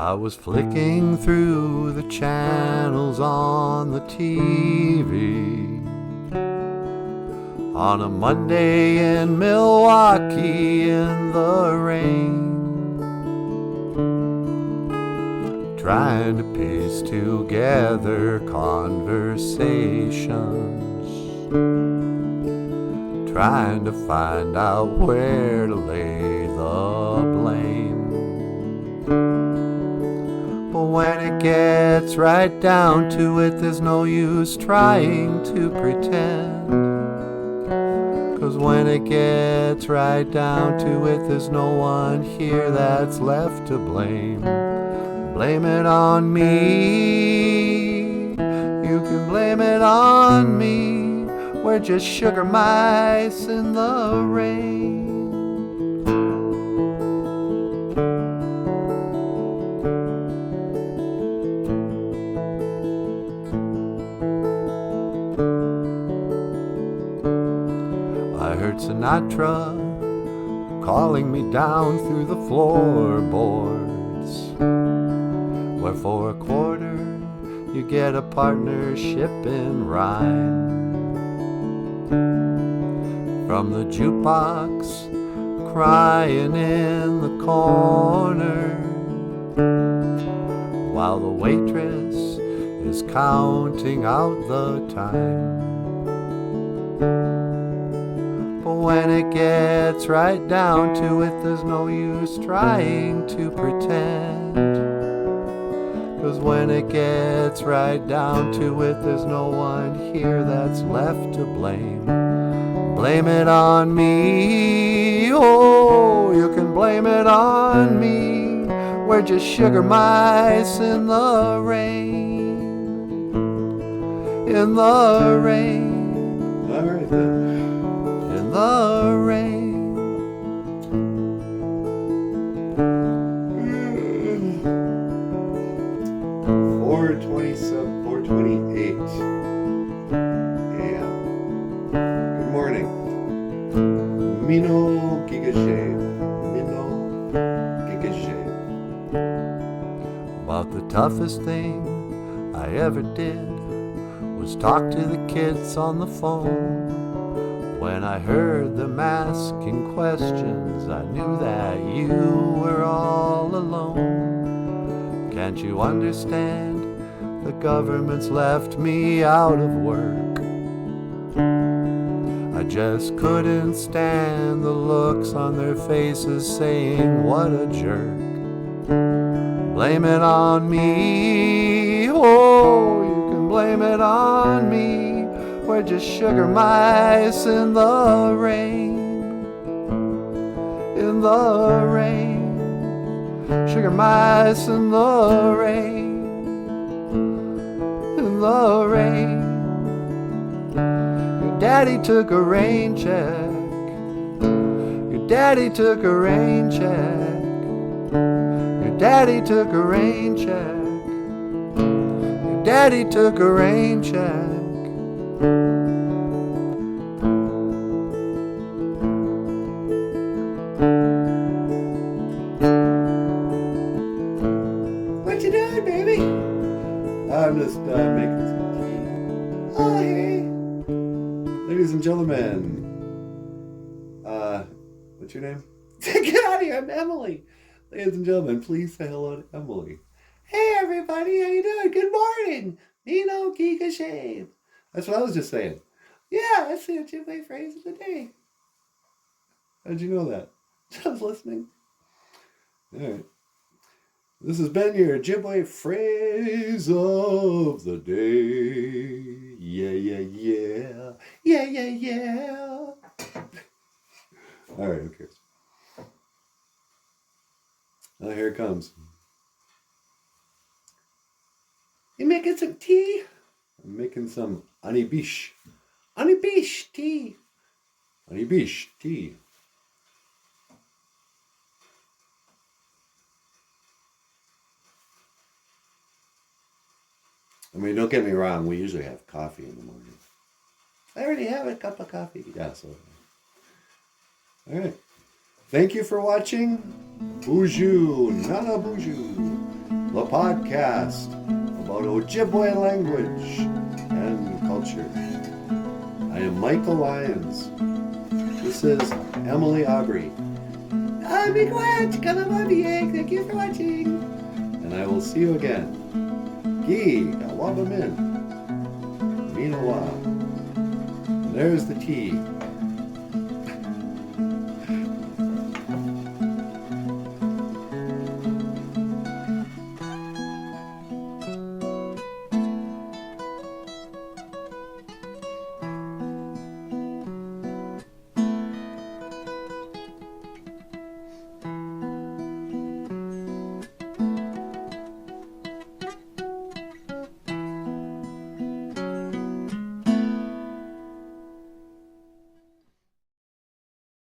I was flicking through the channels on the TV on a Monday in Milwaukee in the rain, trying to piece together conversations, trying to find out where to lay the blame. But when it gets right down to it, there's no use trying to pretend. 'Cause when it gets right down to it, there's no one here that's left to blame. Blame it on me, you can blame it on me. We're just sugar mice in the rain. I heard Sinatra calling me down through the floorboards, where for a quarter you get a partnership in rhyme. From the jukebox crying in the corner, while the waitress is counting out the time. But when it gets right down to it, there's no use trying to pretend. 'Cause when it gets right down to it, there's no one here that's left to blame. Blame it on me, oh, you can blame it on me. We're just sugar mice in the rain. In the rain. All right then. In the rain. 4:27, 4:28 a.m. Good morning. Mino Gigashay. Mino Gigashay. About the toughest thing I ever did was talk to the kids on the phone. When I heard them asking questions, I knew that you were all alone. Can't you understand? The government's left me out of work. I just couldn't stand the looks on their faces saying, what a jerk. Blame it on me, oh, you can blame it on me. We're just sugar mice in the rain. In the rain. Sugar mice in the rain. In the rain. Your daddy took a rain check. Your daddy took a rain check. Your daddy took a rain check. Your daddy took a rain check. What you doing, baby? I'm just making some tea. Oh, hey. Ladies and gentlemen. What's your name? Get out of here, I'm Emily. Ladies and gentlemen, please say hello to Emily. Hey, everybody, how you doing? Good morning. Nino Giga Shave. That's what I was just saying. Yeah, that's the OJIBWE phrase of the day. How'd you know that? I was listening. All right. This has been your OJIBWE phrase of the day. Yeah, yeah, yeah. Yeah, yeah, yeah. All right, who cares? Oh, here it comes. You making some tea? I'm making some anibish. Anibish tea. Anibish tea. I mean, don't get me wrong. We usually have coffee in the morning. I already have a cup of coffee. Yeah, so. All right. Thank you for watching. BOOZHOO, NANABOOZHOO. the podcast about Ojibwe language and culture. I am Michael Lyons. This is Emily Aubrey. Be quiet, come on, thank you for watching. And I will see you again. Gee, Kawabamin. Minawa. And there's the tea.